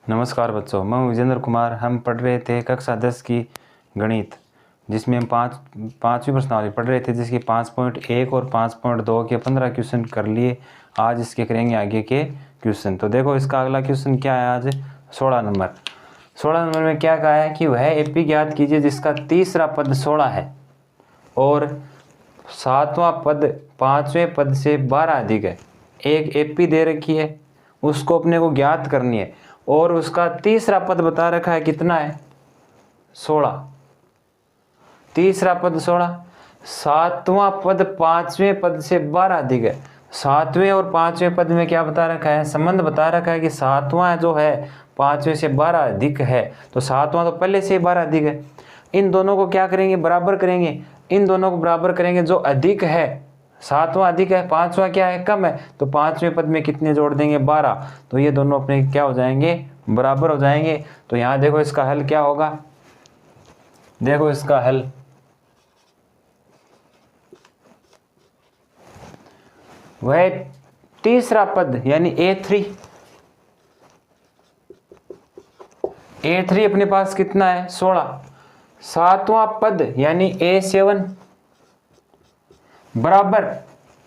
नमस्कार बच्चों, मैं विजेंद्र कुमार। हम पढ़ रहे थे कक्षा 10 की गणित, जिसमें हम पाँचवीं प्रश्नावली पढ़ रहे थे, जिसकी 5.1 और 5.2 के 15 क्वेश्चन कर लिए। आज इसके करेंगे आगे के क्वेश्चन। तो देखो, इसका अगला क्वेश्चन क्या है आज 16 नंबर। 16 नंबर में क्या कहा है कि वह एपी ज्ञात कीजिए जिसका तीसरा पद 16 है और सातवां पद पाँचवें पद से 12 अधिक है। एक एपी दे रखी है, उसको अपने को ज्ञात करनी है और उसका तीसरा पद बता रखा है कितना है 16। तीसरा पद 16, सातवां पद पांचवें पद से 12 अधिक है। सातवें और पांचवें पद में क्या बता रखा है, संबंध बता रखा है कि सातवां जो है पांचवें से 12 अधिक है, तो सातवां तो पहले से 12 अधिक है। इन दोनों को क्या करेंगे, बराबर करेंगे। इन दोनों को बराबर करेंगे, जो अधिक है सातवां अधिक है, पांचवां क्या है कम है, तो पांचवें पद में कितने जोड़ देंगे 12, तो ये दोनों अपने क्या हो जाएंगे, बराबर हो जाएंगे। तो यहाँ देखो इसका हल क्या होगा, देखो इसका हल वह तीसरा पद यानी A3 अपने पास कितना है 16। सातवां पद यानी A7 बराबर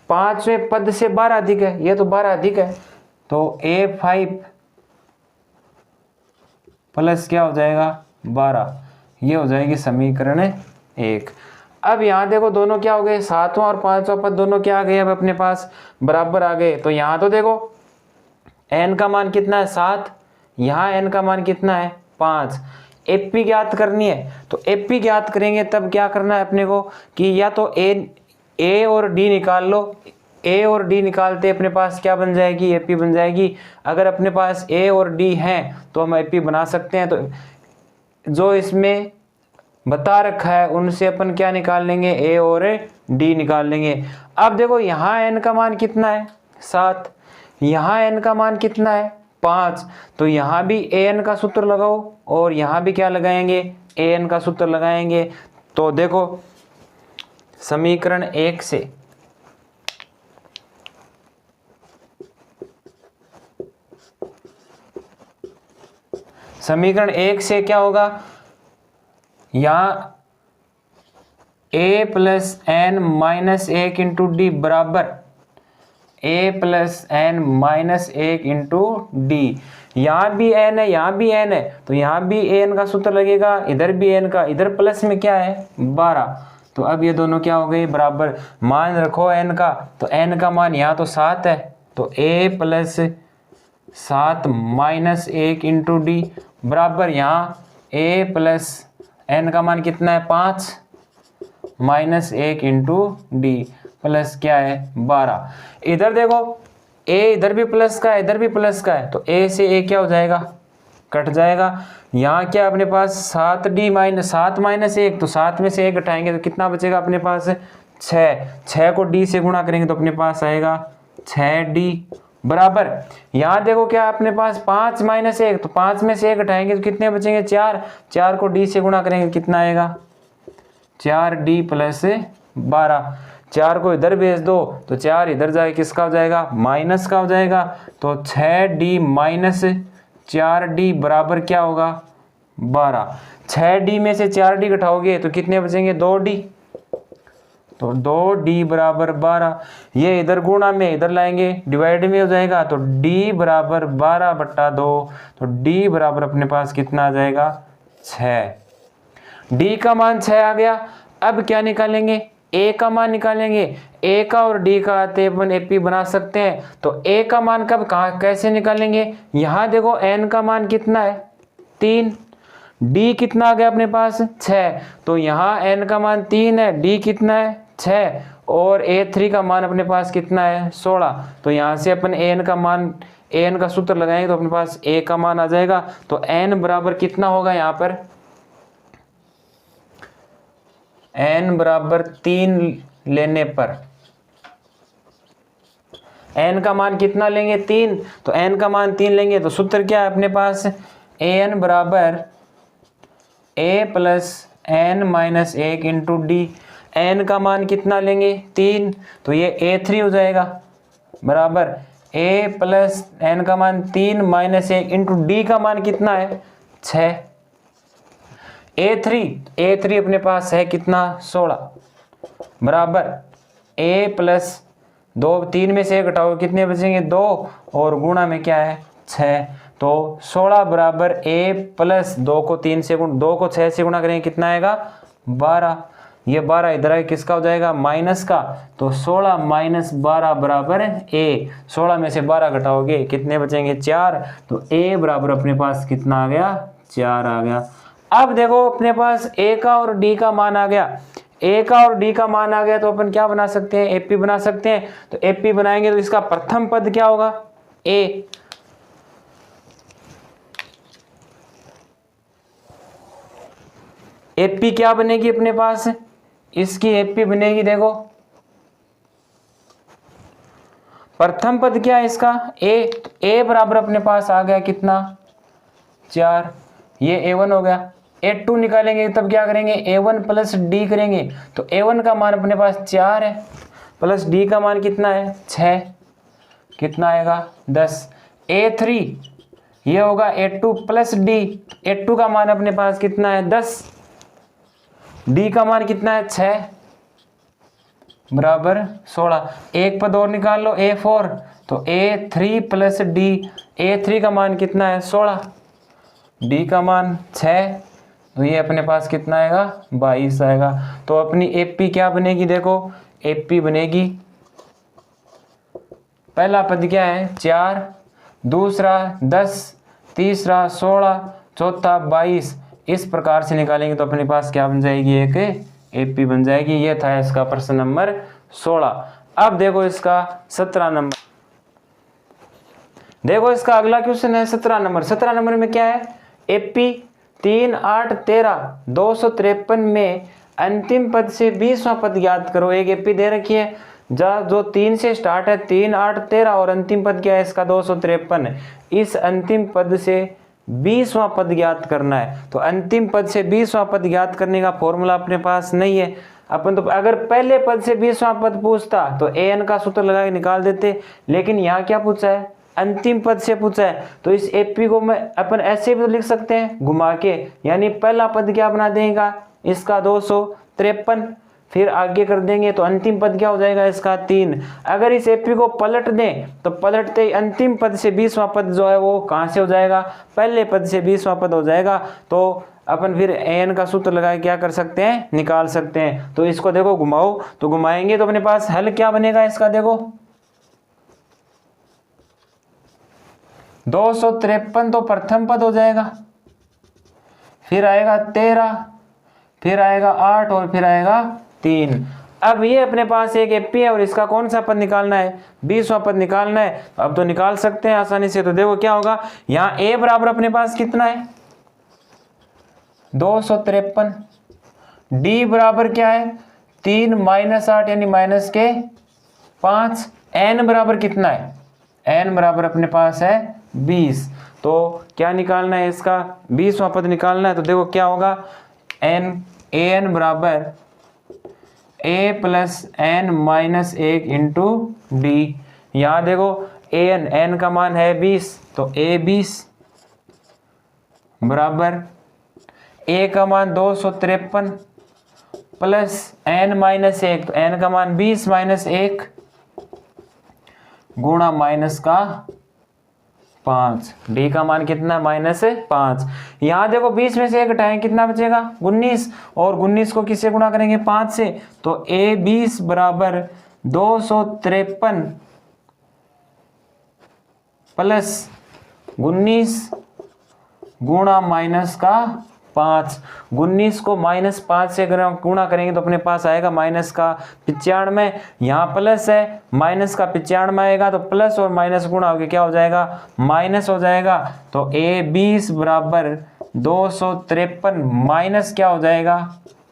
पांचवें पद से 12 अधिक है, ये तो 12 अधिक है, तो A5 प्लस क्या हो जाएगा 12, ये हो जाएगी समीकरण 1। अब यहाँ देखो दोनों क्या हो गए, सातवां और पांचवां पद दोनों क्या आ गए, अब अपने पास बराबर आ गए। तो यहाँ तो देखो n का मान कितना है 7, यहाँ n का मान कितना है 5। एपी ज्ञात करनी है, तो एपी ज्ञात करेंगे तब क्या करना है अपने को कि या तो ए और डी निकाल लो। ए और डी निकालते अपने पास क्या बन जाएगी, एपी बन जाएगी। अगर अपने पास ए और डी हैं तो हम एपी बना सकते हैं। तो जो इसमें बता रखा है उनसे अपन क्या निकाल लेंगे, ए और डी निकाल लेंगे। अब देखो यहाँ एन का मान कितना है 7, यहाँ एन का मान कितना है 5, तो यहाँ भी ए एन का सूत्र लगाओ और यहाँ भी क्या लगाएंगे, ए एन का सूत्र लगाएंगे। तो देखो समीकरण 1 से क्या होगा, यहाँ a plus n minus 1 into d बराबर a plus n minus 1 into d. यहाँ भी n है, यहाँ भी n है, तो यहाँ भी an का सूत्र लगेगा, इधर भी n का, इधर प्लस में क्या है 12। तो अब ये दोनों क्या हो गए बराबर। मान रखो n का, तो n का मान यहाँ तो 7 है, तो a plus 7 minus 1 into d बराबर यहाँ a प्लस n का मान कितना है 5 माइनस 1 इंटू डी प्लस क्या है 12। इधर देखो a इधर भी प्लस का है, इधर भी प्लस का है, तो a से a क्या हो जाएगा, कट जाएगा। यहाँ क्या अपने पास 7 माइनस 1, तो 7 में से 1 घटाएंगे तो कितना बचेगा अपने पास 6 को d से गुणा करेंगे तो अपने पास आएगा 6d बराबर। यहाँ देखो क्या अपने पास 5 माइनस 1, तो 5 में से 1 घटाएंगे तो कितने बचेंगे 4 को d से गुणा करेंगे कितना आएगा 4d प्लस 12। 4 को इधर भेज दो तो 4 इधर जाए किसका हो जाएगा, माइनस का हो जाएगा। तो 6d माइनस 4d बराबर क्या होगा 12। 6d में से 4d घटाओगे तो कितने बचेंगे 2d, तो 2d बराबर 12। ये इधर गुणा में इधर लाएंगे डिवाइड में हो जाएगा, तो d बराबर 12/2, तो d बराबर अपने पास कितना आ जाएगा 6। d का मान 6 आ गया। अब क्या निकालेंगे, a का मान निकालेंगे। a का और d का आते अपन एपी बना सकते हैं। तो a का मान कब कहाँ कैसे निकालेंगे, यहाँ देखो n का मान कितना है 3, d कितना आ गया अपने पास 6, तो यहाँ n का मान 3 है, d कितना है 6 और a3 का मान अपने पास कितना है 16। तो यहाँ से अपन an का मान, an का सूत्र लगाएंगे तो अपने पास a का मान आ जाएगा। तो n बराबर कितना होगा, यहाँ पर n बराबर 3 लेने पर n का मान कितना लेंगे 3, तो n का मान 3 लेंगे तो सूत्र क्या है अपने पास, an बराबर a plus n minus 1 into d. N का मान कितना लेंगे 3, तो ये a3 हो जाएगा बराबर ए प्लस एन का मान 3 माइनस 1 इंटू डी का मान कितना है 6। ए3 अपने पास है कितना 16 बराबर ए प्लस 2, 3 में से 1 घटाओ कितने बचेंगे 2 और गुणा में क्या है 6। तो 16 बराबर ए प्लस 2 को 3 से 2 को 6 से गुणा करेंगे कितना आएगा 12। ये 12 इधर है किसका हो जाएगा माइनस का, तो 16 माइनस 12 बराबर ए। 16 में से 12 घटाओगे कितने बचेंगे 4। तो ए बराबर अपने पास कितना आ गया 4 आ गया। अब देखो अपने पास ए का और डी का मान आ गया, ए का और डी का मान आ गया तो अपन क्या बना सकते हैं एपी बना सकते हैं। तो एपी बनाएंगे तो इसका प्रथम पद क्या होगा ए, एपी क्या बनेगी अपने पास, इसकी एपी बनेगी देखो प्रथम पद क्या है इसका ए बराबर अपने पास आ गया कितना 4, ये A1 हो गया। A2 निकालेंगे तब क्या करेंगे A1 प्लस डी करेंगे, तो A1 का मान अपने पास 4 है प्लस डी का मान कितना है 6, कितना आएगा 10। A3 ये होगा A2 प्लस डी, A2 का मान अपने पास कितना है 10, डी का मान कितना है 6 बराबर 16। एक पद और निकाल लो A4, तो A3 प्लस डी, A3 का मान कितना है 16, डी का मान 6, तो ये अपने पास कितना आएगा 22 आएगा। तो अपनी एपी क्या बनेगी देखो, एपी बनेगी पहला पद क्या है 4, दूसरा 10, तीसरा 16, चौथा 22, इस प्रकार से निकालेंगे तो अपने पास क्या बन जाएगी एक एपी बन जाएगी। ये था इसका प्रश्न नंबर 16। अब देखो इसका 17 नंबर, देखो इसका अगला क्वेश्चन है 17 नंबर। 17 नंबर में क्या है एपी 3, 8, 13 253 में अंतिम पद से 20वां पद ज्ञात करो। एक एपी दे रखी है जो 3 से स्टार्ट है 3, 8, 13 और अंतिम पद क्या है इसका 253। इस अंतिम पद से 20वां पद ज्ञात करना है। तो अंतिम पद से 20वां पद ज्ञात करने का फॉर्मूला अपने पास नहीं है अपन, तो अगर पहले पद से 20वां पद पूछता तो an का सूत्र लगा के निकाल देते, लेकिन यहाँ क्या पूछा है अंतिम पद से पूछा है। तो इस एपी को मैं अपन ऐसे भी तो लिख सकते हैं घुमा के, यानी पहला पद क्या बना देगा इसका 253, फिर आगे कर देंगे तो अंतिम पद क्या हो जाएगा इसका 3। अगर इस एपी को पलट दें तो पलटते ही अंतिम पद से 20वां पद जो है वो कहाँ से हो जाएगा पहले पद से 20वां पद हो जाएगा। तो अपन फिर an का सूत्र लगा के क्या कर सकते हैं निकाल सकते हैं। तो इसको देखो घुमाओ, तो घुमाएंगे तो अपने पास हल क्या बनेगा इसका देखो 253 तो प्रथम पद हो जाएगा, फिर आएगा 13, फिर आएगा 8 और फिर आएगा 3। अब ये अपने पास एक एपी है और इसका कौन सा पद निकालना है 20वां पद निकालना है। अब तो निकाल सकते हैं आसानी से। तो देखो क्या होगा यहाँ a बराबर अपने पास कितना है 253, d बराबर क्या है 3 माइनस 8 यानी माइनस के 5, n बराबर कितना है n बराबर अपने पास है 20। तो क्या निकालना है इसका 20वां पद निकालना है। तो देखो क्या होगा an बराबर a plus n minus 1 into d. यहाँ देखो n का मान है 20, तो a 20 बराबर a का मान 253 प्लस n माइनस 1, तो n का मान 20 माइनस 1 गुणा माइनस का 5, डी का मान कितना माइनस 5। यहाँ देखो 20 में से 1 घटाएं कितना बचेगा 19, और 19 को किससे गुणा करेंगे 5 से, तो a 20 बराबर 253 प्लस 19 गुणा माइनस का 5। 19 को माइनस 5 से अगर हम गुणा करेंगे तो अपने पास आएगा माइनस का 95। यहाँ प्लस है माइनस का 95 आएगा, तो प्लस और माइनस गुणा होकर क्या हो जाएगा माइनस हो जाएगा। तो a 20 बराबर 253 माइनस क्या हो जाएगा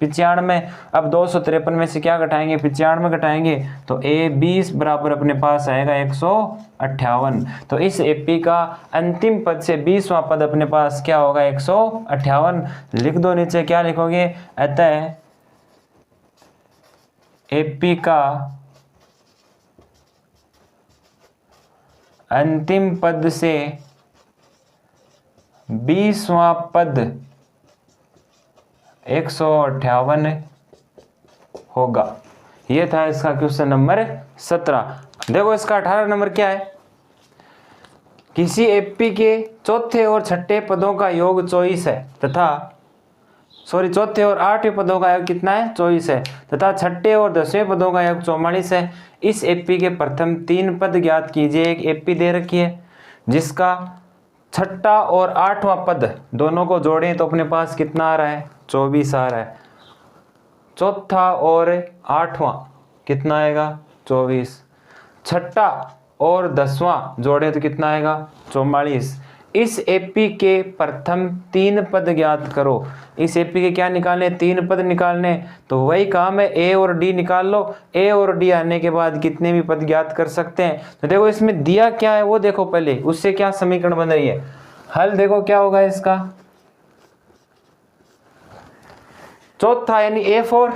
95। अब 253 में से क्या घटाएंगे 95 घटाएंगे, तो a 20 बराबर अपने पास आएगा 158। तो इस एपी का अंतिम पद से 20वां पद अपने पास क्या होगा 158। लिख दो नीचे क्या लिखोगे, अतः एपी का अंतिम पद से 20वां पद 158 होगा। ये था इसका क्वेश्चन नंबर 17। देखो इसका 18 नंबर क्या है, किसी एपी के चौथे और छठे पदों का योग 24 है तथा चौथे और आठवें पदों का योग कितना है 24 है तथा छठे और 10वें पदों का योग 44 है। इस एपी के प्रथम 3 पद ज्ञात कीजिए। एक एपी दे रखी है जिसका छठा और 8वां पद दोनों को जोड़ें तो अपने पास कितना आ रहा है 24 आ रहा है। चौथा और 8वां कितना आएगा 24, छठा और 10वां जोड़े तो कितना आएगा 44। इस एपी के प्रथम 3 पद ज्ञात करो। इस एपी के क्या निकालने 3 पद निकालने, तो वही काम है ए और डी निकाल लो। ए और डी आने के बाद कितने भी पद ज्ञात कर सकते हैं। तो देखो इसमें दिया क्या है वो देखो पहले, उससे क्या समीकरण बन रही है। हल देखो क्या होगा इसका, चौथा यानी A4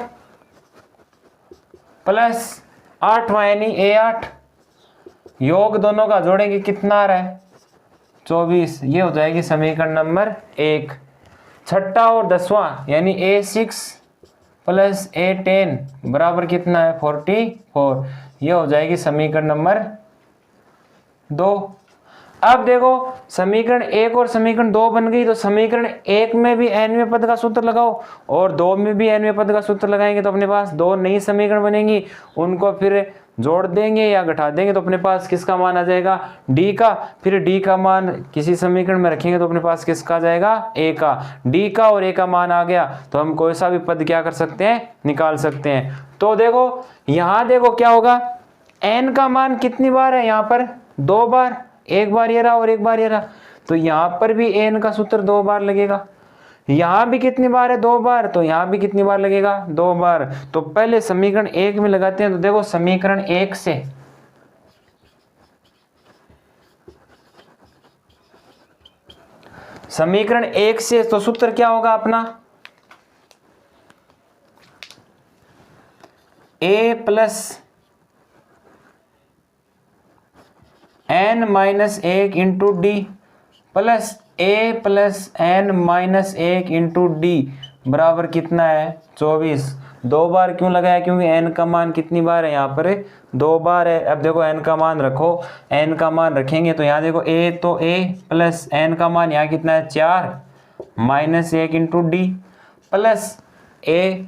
प्लस 8वां यानी A8 योग दोनों का जोड़ेंगे कितना आ रहा है 24। ये हो जाएगी समीकरण नंबर 1। छठा और 10वां यानी A6 प्लस A10 बराबर कितना है 44। ये हो जाएगी समीकरण नंबर 2। अब देखो समीकरण 1 और समीकरण 2 बन गई, तो समीकरण 1 में भी nवें पद का सूत्र लगाओ और 2 में भी nवें पद का सूत्र लगाएंगे तो अपने पास 2 नई समीकरण बनेंगी। उनको फिर जोड़ देंगे या घटा देंगे तो अपने पास किसका मान आ जाएगा d का। फिर d का मान किसी समीकरण में रखेंगे तो अपने पास किसका आ जाएगा a का। d का और a का मान आ गया तो हम कोई सा भी पद क्या कर सकते हैं निकाल सकते हैं। तो देखो यहाँ देखो क्या होगा, n का मान कितनी बार है यहाँ पर 2 बार, एक बार ये रहा और एक बार ये रहा, तो यहाँ पर भी n का सूत्र 2 बार लगेगा। यहाँ भी कितनी बार है 2 बार, तो यहाँ भी कितनी बार लगेगा 2 बार। तो पहले समीकरण 1 में लगाते हैं। तो देखो समीकरण 1 से तो सूत्र क्या होगा अपना a plus n-1 into D plus a plus n-1 into d बराबर कितना है 24। 2 बार क्यों लगाया, क्योंकि n का मान कितनी बार है यहाँ पर 2 बार है। अब देखो n का मान रखो, n का मान रखेंगे तो यहाँ देखो a तो a प्लस n का मान यहाँ कितना है 4-1 into D plus a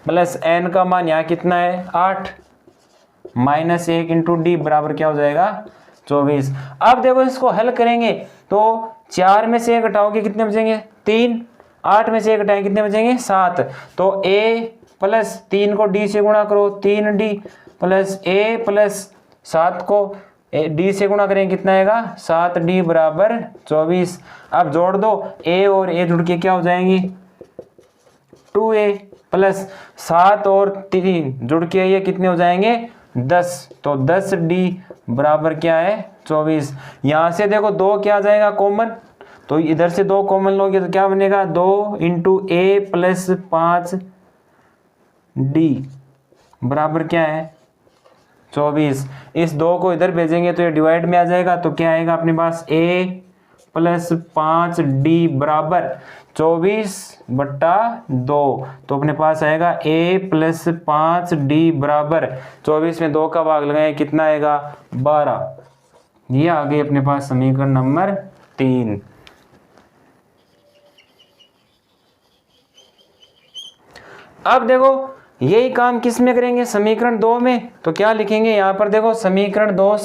plus n का मान यहाँ कितना है 8-1 इंटू डी बराबर क्या हो जाएगा 24। अब देखो इसको हल करेंगे तो 4 में से 1 घटाओगे कितने बचेंगे 3, 8 में से 1 घटाएंगे कितने बचेंगे 7। तो a प्लस 3 को d से गुणा करो 3d प्लस a प्लस 7 को d से गुणा करेंगे कितना आएगा 7d बराबर 24। अब जोड़ दो a और a जुड़ के क्या हो जाएंगी 2a प्लस 7 और 3 जुड़ के ये कितने हो जाएंगे 10। तो 10d बराबर क्या है 24। यहाँ से देखो 2 क्या आ जाएगा कॉमन, तो इधर से 2 कॉमन लोगे तो क्या बनेगा 2 इंटू a प्लस 5d बराबर क्या है 24। इस 2 को इधर भेजेंगे तो ये डिवाइड में आ जाएगा, तो क्या आएगा अपने पास a प्लस 5d बराबर 24/2। तो अपने पास आएगा a प्लस 5d बराबर 24 में 2 का भाग लगाएं कितना आएगा 12। ये आ गई अपने पास समीकरण नंबर 3। अब देखो यही काम किस में करेंगे समीकरण 2 में, तो क्या लिखेंगे यहाँ पर देखो समीकरण 2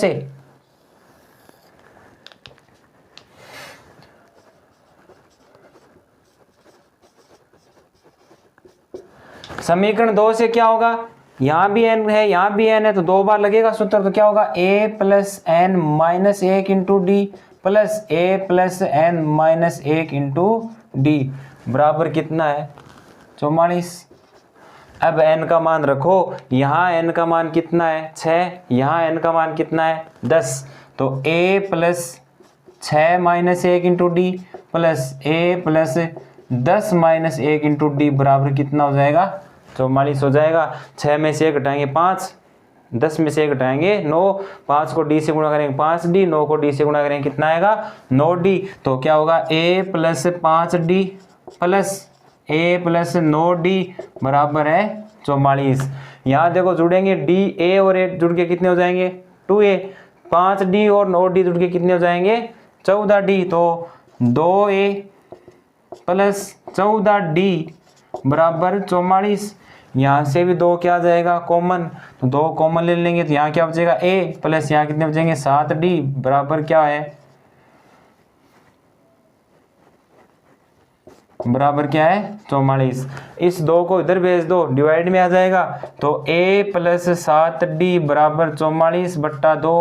से क्या होगा, यहाँ भी n है यहाँ भी n है तो 2 बार लगेगा सूत्र। तो क्या होगा a plus n-1 into D plus a plus n-1 into d बराबर कितना है 44। अब n का मान रखो, यहाँ n का मान कितना है 6, यहाँ n का मान कितना है 10। तो a plus 6-1 into D plus a plus 10-1 into d बराबर कितना हो जाएगा 44 हो जाएगा। 6 में से 1 घटाएंगे 5, 10 में से 1 घटाएंगे 9, 5 को d से गुणा करेंगे 5d, 9 को d से गुणा करेंगे कितना आएगा 9d। तो क्या होगा a plus 5d plus a plus 9d बराबर है 44। यहाँ देखो जुड़ेंगे d, a और a जुड़ के कितने हो जाएंगे 2a, 5d और 9d जुड़ के कितने हो जाएंगे 14d। तो 2a प्लस 14d बराबर 44। यहाँ से भी 2 क्या आ जाएगा कॉमन, तो 2 कॉमन ले लेंगे तो यहाँ क्या बचेगा a प्लस यहाँ कितने बचेंगे 7d बराबर क्या है, बराबर क्या है 44। इस 2 को इधर भेज दो डिवाइड में आ जाएगा। तो a प्लस 7d बराबर 44 बट्टा 2,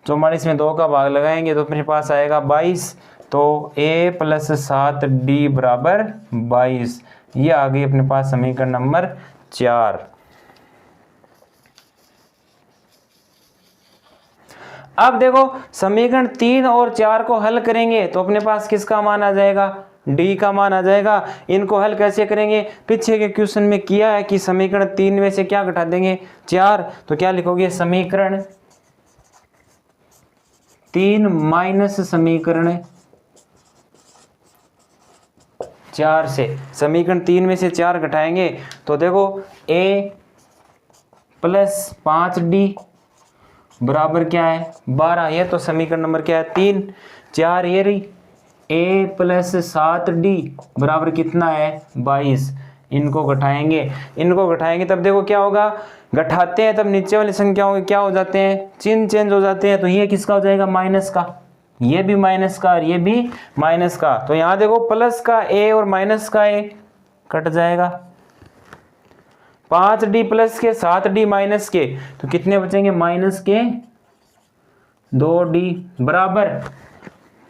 44 में 2 का भाग लगाएंगे तो अपने पास आएगा 22। तो a प्लस 7d बराबर 22। ये आ गई अपने पास समीकरण नंबर 4। अब देखो समीकरण 3 और 4 को हल करेंगे तो अपने पास किसका मान आ जाएगा, d का मान आ जाएगा। इनको हल कैसे करेंगे, पीछे के क्वेश्चन में किया है कि समीकरण 3 में से क्या घटा देंगे 4। तो क्या लिखोगे समीकरण 3 माइनस समीकरण 4 से, समीकरण 3 में से 4 घटाएंगे तो देखो a प्लस 5d बराबर क्या है 12। ये तो समीकरण नंबर क्या है 3। 4 ये रही, a प्लस 7d बराबर कितना है 22। इनको घटाएंगे तब देखो क्या होगा, घटाते हैं तब नीचे वाली संख्याओं क्या हो जाते हैं, चिन्ह चेंज हो जाते हैं। तो ये किसका हो जाएगा माइनस का, ये भी माइनस का और ये भी माइनस का। तो यहाँ देखो प्लस का a और माइनस का a कट जाएगा, 5d प्लस के 7d माइनस के तो कितने बचेंगे माइनस के 2d बराबर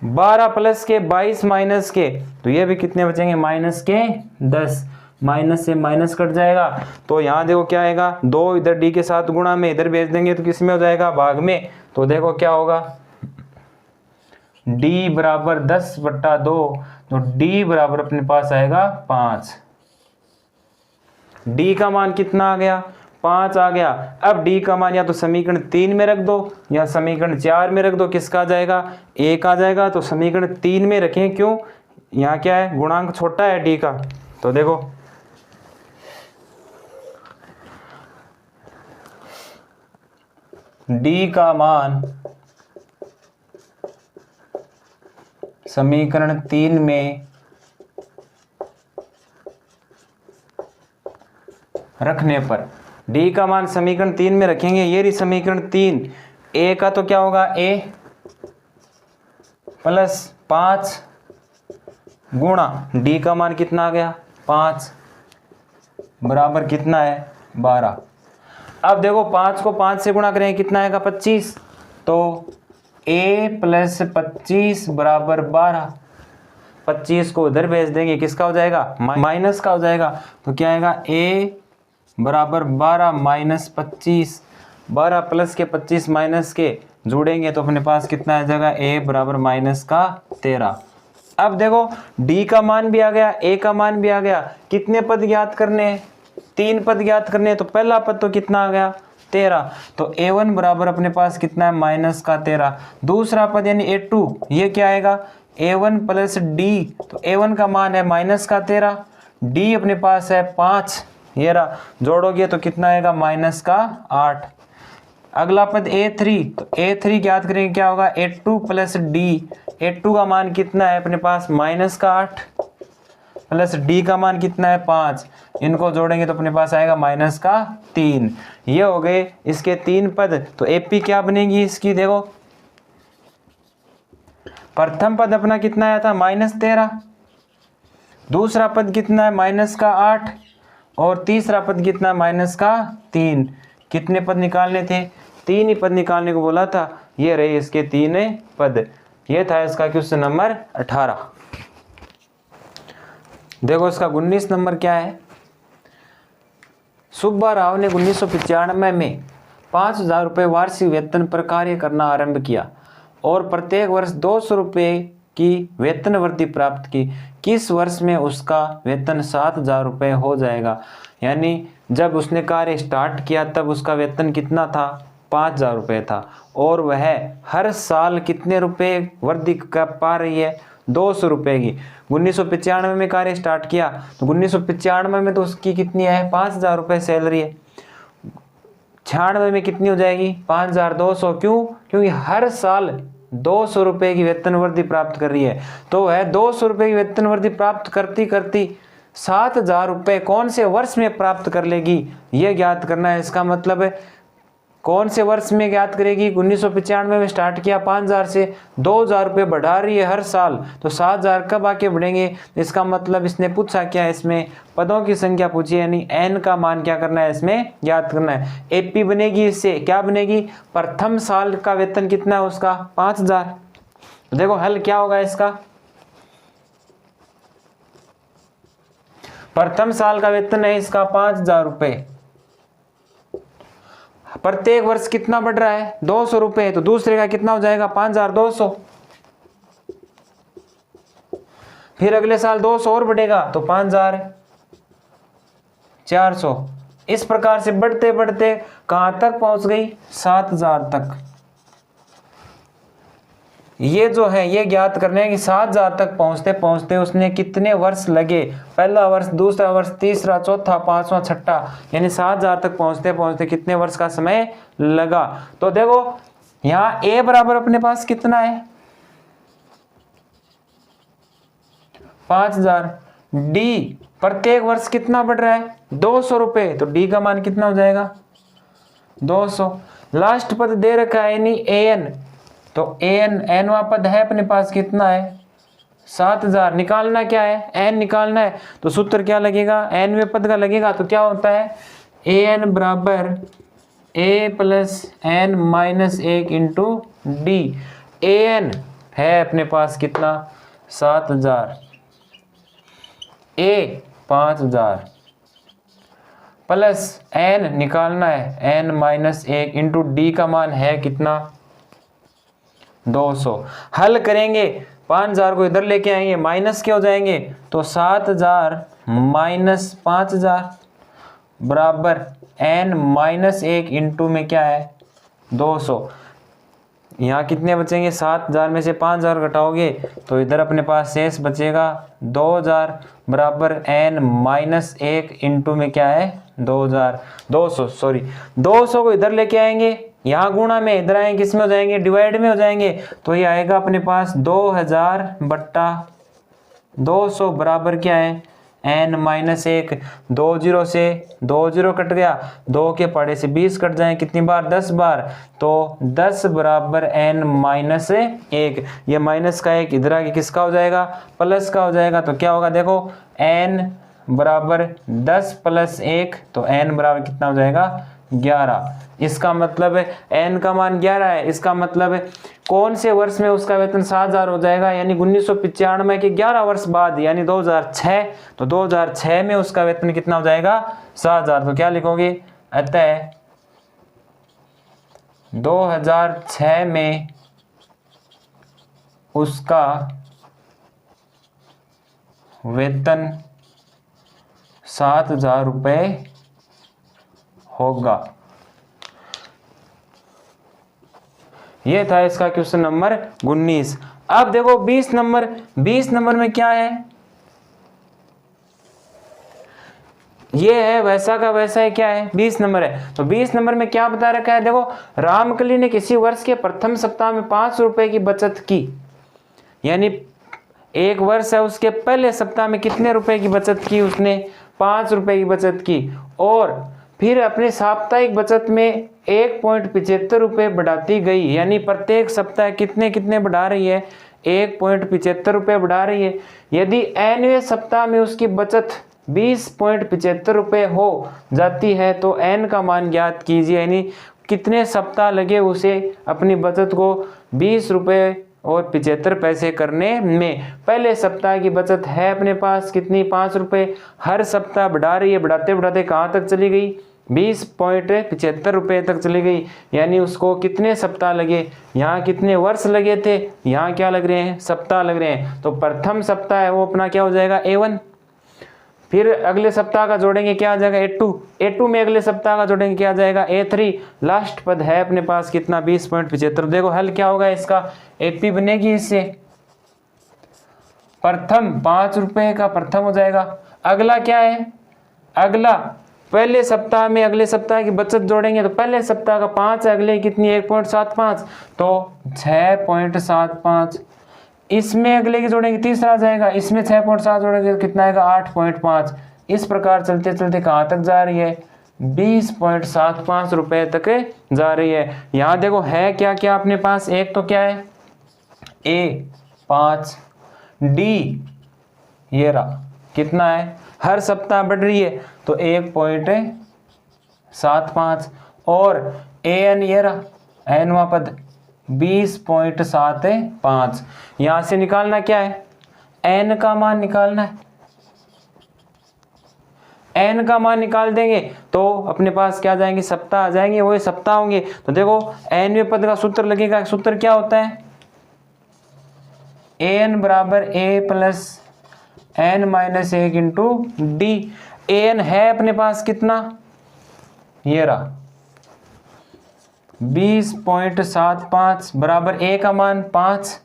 12 प्लस के 22 माइनस के तो ये भी कितने बचेंगे माइनस के 10। माइनस से माइनस कट जाएगा तो यहाँ देखो क्या आएगा 2 इधर d के साथ गुणा में इधर भेज देंगे तो किस में हो जाएगा भाग में। तो देखो क्या होगा d बराबर 10 बट्टा 2 तो d बराबर अपने पास आएगा 5। d का मान कितना आ गया 5 आ गया। अब d का मान या तो समीकरण 3 में रख दो या समीकरण 4 में रख दो, किसका आ जाएगा 1 आ जाएगा। तो समीकरण 3 में रखें, क्यों यहाँ क्या है गुणांक छोटा है d का। तो देखो d का मान समीकरण 3 में रखने पर, d का मान समीकरण 3 में रखेंगे, ये रही समीकरण 3। a का तो क्या होगा a प्लस 5 गुणा d का मान कितना आ गया 5 बराबर कितना है 12। अब देखो 5 को 5 से गुणा करेंगे कितना आएगा 25। तो a प्लस 25 बराबर 12, 25 को उधर भेज देंगे किसका हो जाएगा माइनस का हो जाएगा। तो क्या आएगा a बराबर 12 माइनस 25, 12 प्लस के 25 माइनस के जोड़ेंगे तो अपने पास कितना आ जाएगा a बराबर माइनस का 13। अब देखो d का मान भी आ गया, a का मान भी आ गया। कितने पद ज्ञात करने हैं 3 पद ज्ञात करने हैं। तो पहला पद तो कितना आ गया 13, तो a1 बराबर अपने पास कितना है माइनस का 13। दूसरा पद यानी a2 ये क्या आएगा a1 प्लस d, तो a1 का मान है माइनस का 13, d अपने पास है 5, ये रहा, जोड़ोगे तो कितना आएगा माइनस का 8। अगला पद a3, तो a3 ज्ञात करेंगे क्या होगा a2 प्लस d, a2 का मान कितना है अपने पास माइनस का 8 प्लस d का मान कितना है 5, इनको जोड़ेंगे तो अपने पास आएगा माइनस का 3। ये हो गए इसके 3 पद। तो AP क्या बनेगी इसकी, देखो प्रथम पद अपना कितना आया था माइनस 13, दूसरा पद कितना है माइनस का 8 और तीसरा पद कितना माइनस का 3। कितने पद निकालने थे 3 ही पद निकालने को बोला था। ये रहे इसके 3 पद। ये था इसका क्वेश्चन नंबर 18। देखो इसका 19 नंबर क्या है। सुब्बा राव ने 1995 में 5,000 रुपये वार्षिक वेतन पर कार्य करना आरंभ किया और प्रत्येक वर्ष 200 रुपये की वेतन वृद्धि प्राप्त की। किस वर्ष में उसका वेतन 7,000 रुपये हो जाएगा। यानी जब उसने कार्य स्टार्ट किया तब उसका वेतन कितना था, 5,000 रुपये था, और वह हर साल कितने रुपए वृद्धि कर पा रही है, 200 रुपये की। 1995 में कार्य स्टार्ट किया तो 1995 में तो उसकी कितनी है, 5,000 रुपये सैलरी है। 96 में कितनी हो जाएगी, 5,200। क्यों? क्योंकि हर साल 200 रुपये की वेतन वृद्धि प्राप्त कर रही है। तो वह 200 रुपये की वेतन वृद्धि प्राप्त करती करती 7,000 रुपये कौन से वर्ष में प्राप्त कर लेगी, यह ज्ञात करना है। इसका मतलब है कौन से वर्ष में ज्ञात करेगी। 1995 में स्टार्ट किया 5,000 से, 2,000 रुपये बढ़ा रही है हर साल, तो 7,000 कब आके बढ़ेंगे। इसका मतलब इसने पूछा क्या है, इसमें पदों की संख्या पूछी है, यानी n का मान क्या करना है, इसमें ज्ञात करना है। एपी बनेगी, इससे क्या बनेगी, प्रथम साल का वेतन कितना है उसका, 5,000। तो देखो हल क्या होगा इसका, प्रथम साल का वेतन है इसका 5,000 रुपये, प्रत्येक वर्ष कितना बढ़ रहा है, 200 रुपये, तो दूसरे का कितना हो जाएगा, 5,200। फिर अगले साल 200 और बढ़ेगा तो 5,400। इस प्रकार से बढ़ते बढ़ते कहां तक पहुंच गई, 7,000 तक। ये जो है ये ज्ञात करने है कि 7,000 तक पहुंचते पहुंचते उसने कितने वर्ष लगे, पहला वर्ष, दूसरा वर्ष, तीसरा, चौथा, पांचवा, छठा, यानी 7,000 तक पहुंचते पहुंचते कितने वर्ष का समय लगा। तो देखो यहां ए बराबर अपने पास कितना है, 5,000। डी प्रत्येक वर्ष कितना बढ़ रहा है, 200 रुपये, तो डी का मान कितना हो जाएगा, 200। लास्ट पद दे रखा है यानी एन, तो एन, एनवा पद है अपने पास कितना है, 7,000। निकालना क्या है, एन निकालना है, तो सूत्र क्या लगेगा, एनवें पद का लगेगा। तो क्या होता है, एन बराबर a plus n minus 1 into d. N है अपने पास कितना, 7,000, ए 5,000 प्लस एन निकालना है, एन माइनस 1 इंटू डी का मान है कितना, 200। हल करेंगे, 5,000 को इधर लेके आएंगे, माइनस क्या हो जाएंगे, तो 7,000 माइनस 5,000 बराबर n माइनस 1 इंटू में क्या है, 200। यहाँ कितने बचेंगे, 7,000 में से 5,000 घटाओगे तो इधर अपने पास शेष बचेगा 2,000 बराबर n माइनस 1 इंटू में क्या है, 2,200 सॉरी 200 को इधर लेके आएंगे, यहाँ गुणा में, इधर आएंगे किस में हो जाएंगे, डिवाइड में हो जाएंगे। तो ये आएगा अपने पास 2,000 बट्टा 200 बराबर क्या है, n माइनस 1। 2 0 से 2 0 कट गया, 2 के पड़े से 20 कट जाए, कितनी बार, 10 बार, तो 10 बराबर n माइनस 1। ये माइनस का 1 इधर आके किसका हो जाएगा, प्लस का हो जाएगा। तो क्या होगा, देखो n बराबर 10 प्लस 1, तो n बराबर कितना हो जाएगा, 11। इसका मतलब है n का मान 11 है। इसका मतलब है कौन से वर्ष में उसका वेतन 7,000 हो जाएगा, यानी 1995 के 11 वर्ष बाद, यानी 2006। तो 2006 में उसका वेतन कितना हो जाएगा, 7,000। तो क्या लिखोगे, अतः 2006 में उसका वेतन 7,000 रुपये होगा। ये था इसका क्वेश्चन नंबर 19। अब देखो 20 नंबर में क्या है, ये है वैसा का वैसा है, क्या है, 20 नंबर है। तो 20 नंबर में क्या बता रखा है, देखो रामकली ने किसी वर्ष के प्रथम सप्ताह में 5 रुपए की बचत की, यानी एक वर्ष है उसके पहले सप्ताह में कितने रुपए की बचत की उसने, 5 रुपए की बचत की, और फिर अपने साप्ताहिक बचत में 1.75 रुपये बढ़ाती गई, यानी प्रत्येक सप्ताह कितने कितने बढ़ा रही है, 1.75 रुपये बढ़ा रही है। यदि nवें सप्ताह में उसकी बचत 20.75 रुपये हो जाती है तो n का मान ज्ञात कीजिए, यानी कितने सप्ताह लगे उसे अपनी बचत को 20 रुपये और 75 पैसे करने में। पहले सप्ताह की बचत है अपने पास कितनी, 5 रुपये, हर सप्ताह बढ़ा रही है, बढ़ाते बढ़ाते कहाँ तक चली गई, 20.75 रुपये तक चली गई, यानी उसको कितने सप्ताह लगे, यहाँ कितने वर्ष लगे थे, यहाँ क्या लग रहे हैं, सप्ताह लग रहे हैं। तो प्रथम सप्ताह है वो अपना क्या हो जाएगा, A1। फिर अगले सप्ताह का जोड़ेंगे क्या आ जाएगा A2, A2 में अगले सप्ताह का जोड़ेंगे क्या आ जाएगा A3, लास्ट पद है अपने पास कितना 20.75। देखो हल क्या होगा इसका, AP बनेगी इससे, प्रथम 5 रुपए का प्रथम हो जाएगा। अगला क्या है, अगला पहले सप्ताह में अगले सप्ताह की बचत जोड़ेंगे तो पहले सप्ताह का 5 है, अगले कितनी 1.75 तो 6.75। इसमें अगले की जोड़ेंगे तीसरा आ जाएगा, इसमें 6.7 जोड़ेंगे तो कितना आएगा 8.5। इस प्रकार चलते चलते कहाँ तक जा रही है 20.75 रुपए तक जा रही है। यहाँ देखो है क्या क्या अपने पास, एक तो क्या है A5, D ये रहा कितना है हर सप्ताह बढ़ रही है तो 1.75 और AN ये रहा एनवा पद 20.75। यहां से निकालना क्या है, एन का मान निकालना है। एन का मान निकाल देंगे तो अपने पास क्या जाएंगे सप्ताह आ जाएंगे, वही सप्ताह होंगे। तो देखो एनवें पद का सूत्र लगेगा, सूत्र क्या होता है एन बराबर a plus n minus 1 into d. N है अपने पास कितना ये रहा 20.75 बराबर ए का मान 5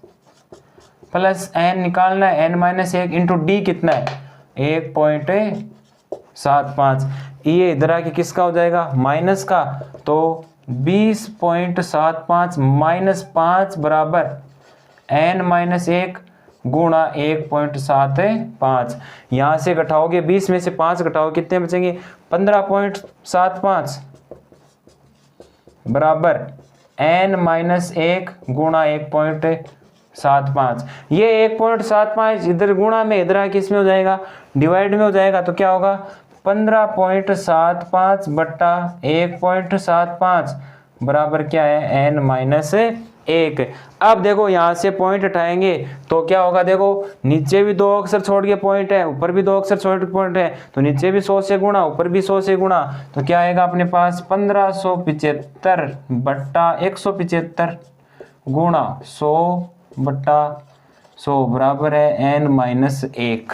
प्लस एन निकालना है एन माइनस 1 इंटू डी कितना है 1.75। ये इधर आके किसका हो जाएगा माइनस का, तो 20.75 माइनस 5 बराबर एन माइनस 1 गुणा 1.75। यहां से घटाओगे 20 में से 5 घटाओगे कितने बचेंगे 15.75 बराबर n माइनस 1 गुणा 1.75। ये 1.75 इधर गुणा में इधर किस में हो जाएगा डिवाइड में हो जाएगा, तो क्या होगा 15.75 बट्टा 1.75 बराबर क्या है n माइनस 1। अब देखो यहां से पॉइंट हटाएंगे तो क्या होगा, देखो नीचे भी 2 अक्षर छोड़ के पॉइंट है, ऊपर भी 2 अक्षर छोड़ के पॉइंट है, तो नीचे भी 100 से गुणा ऊपर भी 100 से गुणा, तो क्या आएगा अपने पास 1575 बट्टा 175 गुणा 100 बट्टा 100 बराबर है n माइनस 1।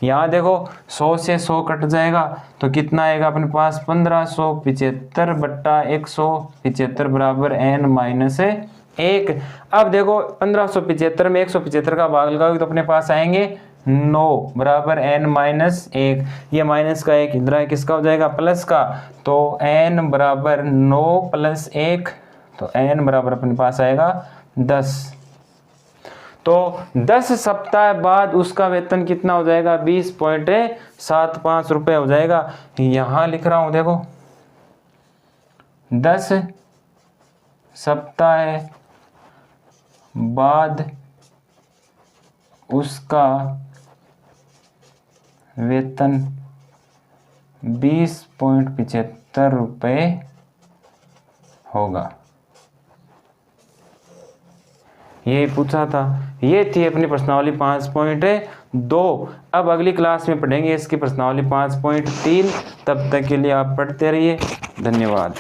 यहाँ देखो 100 से 100 कट जाएगा तो कितना आएगा अपने पास 1575 बट्टा 175 बराबर n माइनस 1। अब देखो 1575 में 175 का भाग लगाओगे तो अपने पास आएंगे 9 बराबर n माइनस 1। ये माइनस का 1 इधर किसका हो जाएगा प्लस का, तो n बराबर 9 प्लस 1 तो n बराबर अपने पास आएगा 10। तो 10 सप्ताह बाद उसका वेतन कितना हो जाएगा 20.75 रुपए हो जाएगा। यहां लिख रहा हूं देखो 10 सप्ताह बाद उसका वेतन 20.75 रुपए होगा, ये पूछा था। ये थी अपनी प्रश्नावली 5.2। अब अगली क्लास में पढ़ेंगे इसकी प्रश्नावली 5.3। तब तक के लिए आप पढ़ते रहिए, धन्यवाद।